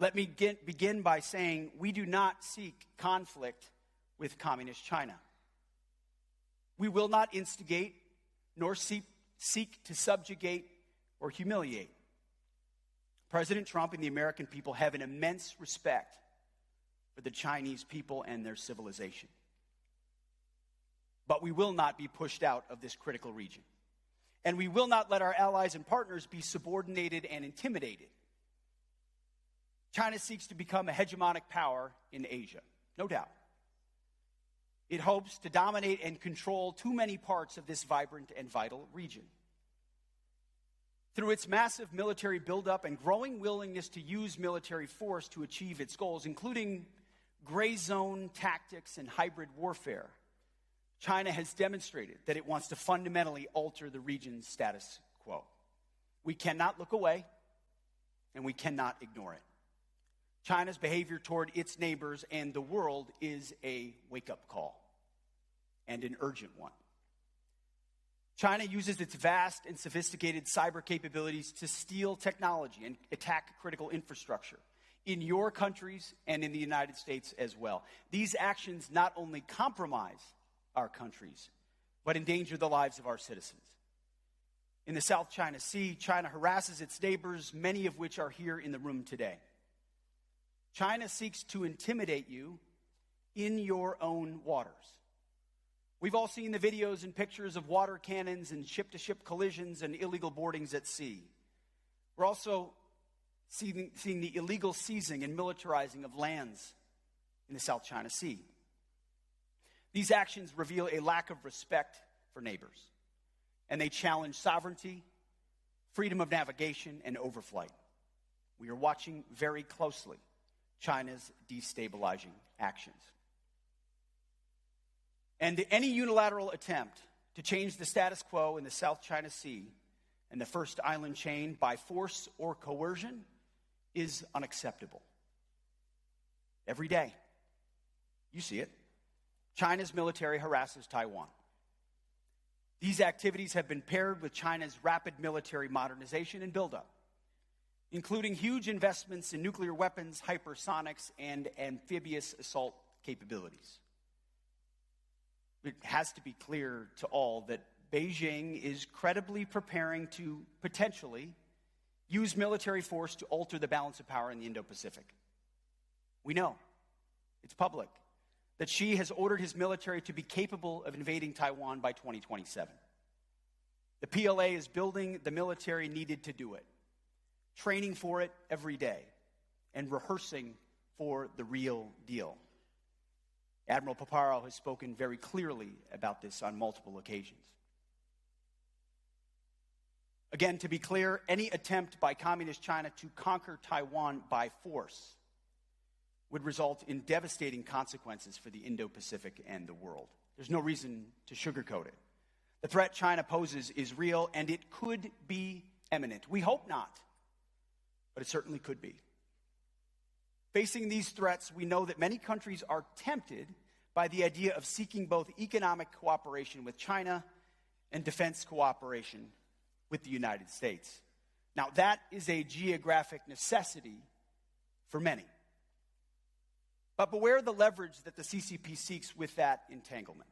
Let me begin by saying we do not seek conflict with Communist China. We will not instigate nor seek to subjugate or humiliate. President Trump and the American people have an immense respect for the Chinese people and their civilization. But we will not be pushed out of this critical region. And we will not let our allies and partners be subordinated and intimidated. China seeks to become a hegemonic power in Asia, no doubt. It hopes to dominate and control too many parts of this vibrant and vital region. Through its massive military buildup and growing willingness to use military force to achieve its goals, including gray zone tactics and hybrid warfare, China has demonstrated that it wants to fundamentally alter the region's status quo. We cannot look away, and we cannot ignore it. China's behavior toward its neighbors and the world is a wake-up call, and an urgent one. China uses its vast and sophisticated cyber capabilities to steal technology and attack critical infrastructure in your countries and in the United States as well. These actions not only compromise our countries, but endanger the lives of our citizens. In the South China Sea, China harasses its neighbors, many of which are here in the room today. China seeks to intimidate you in your own waters. We've all seen the videos and pictures of water cannons and ship-to-ship collisions and illegal boardings at sea. We're also seeing the illegal seizing and militarizing of lands in the South China Sea. These actions reveal a lack of respect for neighbors, and they challenge sovereignty, freedom of navigation, and overflight. We are watching very closely China's destabilizing actions. And any unilateral attempt to change the status quo in the South China Sea and the First Island chain by force or coercion is unacceptable. Every day, you see it, China's military harasses Taiwan. These activities have been paired with China's rapid military modernization and buildup, including huge investments in nuclear weapons, hypersonics, and amphibious assault capabilities. It has to be clear to all that Beijing is credibly preparing to potentially use military force to alter the balance of power in the Indo-Pacific. We know, it's public, that Xi has ordered his military to be capable of invading Taiwan by 2027. The PLA is building the military needed to do it, training for it every day, and rehearsing for the real deal. Admiral Paparo has spoken very clearly about this on multiple occasions. Again, to be clear, any attempt by Communist China to conquer Taiwan by force would result in devastating consequences for the Indo-Pacific and the world. There's no reason to sugarcoat it. The threat China poses is real, and it could be imminent. We hope not, but it certainly could be. Facing these threats, we know that many countries are tempted by the idea of seeking both economic cooperation with China and defense cooperation with the United States. Now, that is a geographic necessity for many. But beware the leverage that the CCP seeks with that entanglement.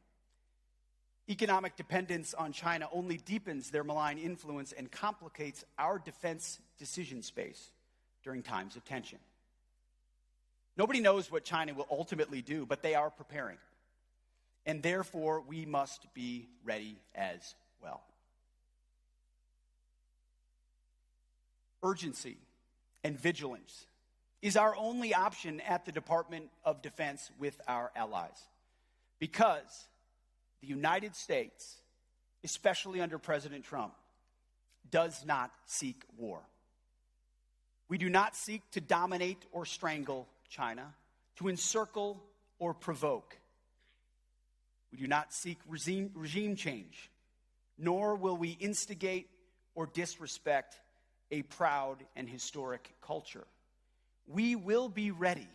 Economic dependence on China only deepens their malign influence and complicates our defense decision space during times of tension. Nobody knows what China will ultimately do, but they are preparing. And therefore, we must be ready as well. Urgency and vigilance is our only option at the Department of Defense with our allies, because the United States, especially under President Trump, does not seek war. We do not seek to dominate or strangle China, to encircle or provoke. We do not seek regime change, nor will we instigate or disrespect a proud and historic culture. We will be ready,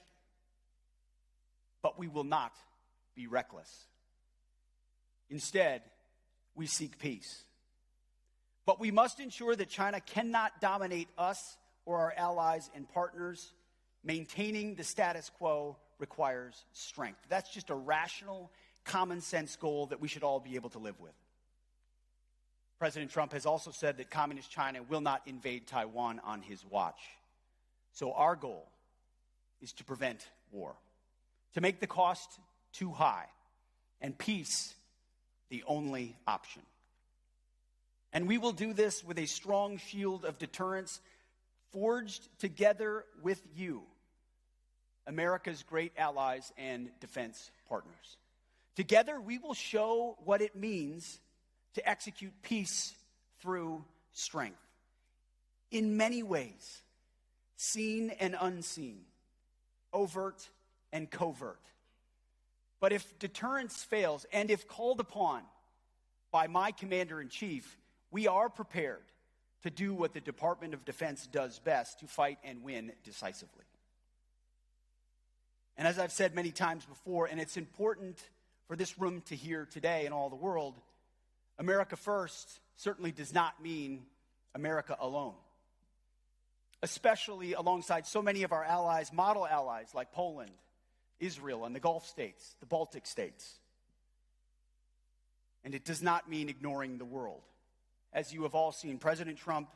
but we will not be reckless. Instead, we seek peace. But we must ensure that China cannot dominate us or our allies and partners Maintaining the status quo requires strength. That's just a rational, common sense goal that we should all be able to live with. President Trump has also said that Communist China will not invade Taiwan on his watch. So our goal is to prevent war, to make the cost too high, and peace the only option. And we will do this with a strong shield of deterrence forged together with you, America's great allies and defense partners. Together, we will show what it means to execute peace through strength. In many ways, seen and unseen, overt and covert. But if deterrence fails, and if called upon by my commander-in-chief, we are prepared to do what the Department of Defense does best, to fight and win decisively. And as I've said many times before, and it's important for this room to hear today and all the world, America first certainly does not mean America alone. Especially alongside so many of our allies, model allies like Poland, Israel, and the Gulf states, the Baltic states. And it does not mean ignoring the world. As you have all seen, President Trump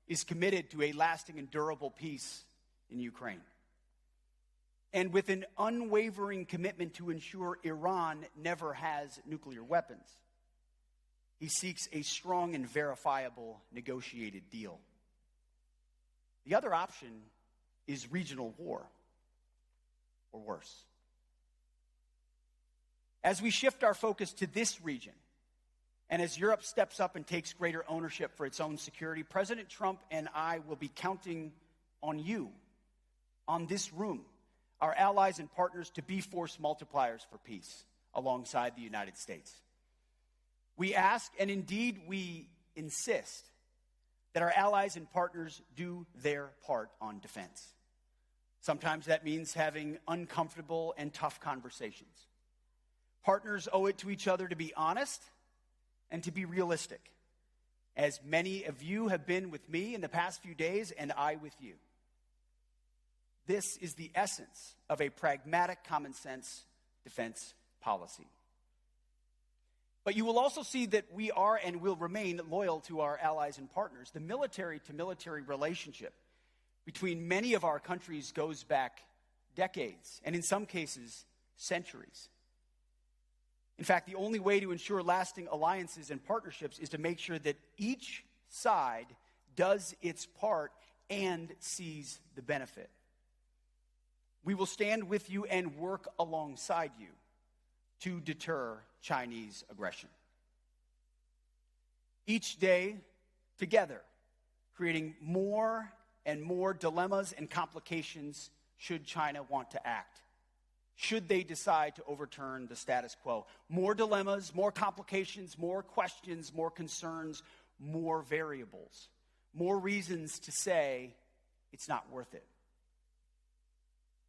is committed to a lasting and durable peace in Ukraine. And with an unwavering commitment to ensure Iran never has nuclear weapons, he seeks a strong and verifiable negotiated deal. The other option is regional war, or worse. As we shift our focus to this region, and as Europe steps up and takes greater ownership for its own security, President Trump and I will be counting on you, on this room, our allies and partners, to be force multipliers for peace alongside the United States. We ask, and indeed we insist, that our allies and partners do their part on defense. Sometimes that means having uncomfortable and tough conversations. Partners owe it to each other to be honest and to be realistic, as many of you have been with me in the past few days, and I with you. This is the essence of a pragmatic, common-sense defense policy. But you will also see that we are and will remain loyal to our allies and partners. The military-to-military relationship between many of our countries goes back decades, and in some cases, centuries. In fact, the only way to ensure lasting alliances and partnerships is to make sure that each side does its part and sees the benefit. We will stand with you and work alongside you to deter Chinese aggression. Each day, together, creating more and more dilemmas and complications should China want to act. Should they decide to overturn the status quo. More dilemmas, more complications, more questions, more concerns, more variables, more reasons to say it's not worth it.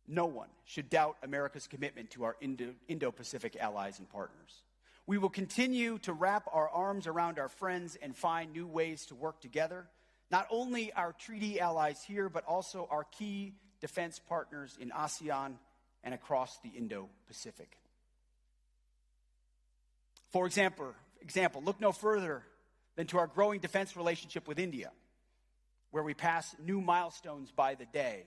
No one should doubt America's commitment to our Indo-Pacific allies and partners. We will continue to wrap our arms around our friends and find new ways to work together, not only our treaty allies here, but also our key defense partners in ASEAN and across the Indo-Pacific. For example, look no further than to our growing defense relationship with India, where we pass new milestones by the day,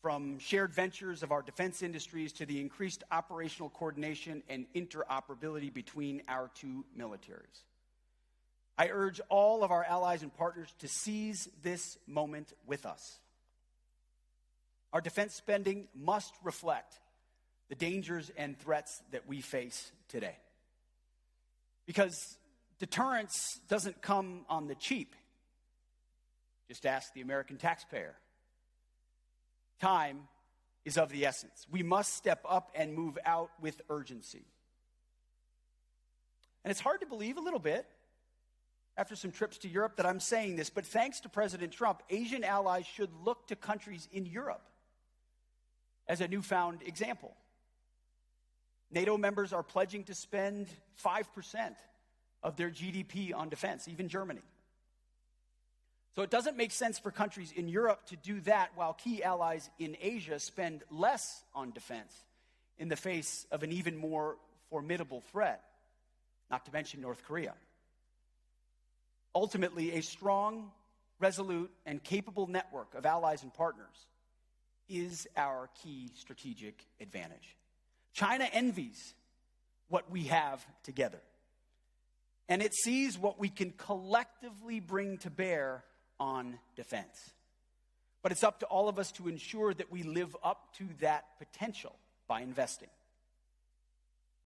from shared ventures of our defense industries to the increased operational coordination and interoperability between our two militaries. I urge all of our allies and partners to seize this moment with us. Our defense spending must reflect the dangers and threats that we face today. Because deterrence doesn't come on the cheap. Just ask the American taxpayer. Time is of the essence. We must step up and move out with urgency. And it's hard to believe a little bit, after some trips to Europe, that I'm saying this, but thanks to President Trump, Asian allies should look to countries in Europe as a newfound example. NATO members are pledging to spend 5% of their GDP on defense, even Germany. So it doesn't make sense for countries in Europe to do that while key allies in Asia spend less on defense in the face of an even more formidable threat, not to mention North Korea. Ultimately, a strong, resolute, and capable network of allies and partners is our key strategic advantage. China envies what we have together, and it sees what we can collectively bring to bear on defense. But it's up to all of us to ensure that we live up to that potential by investing.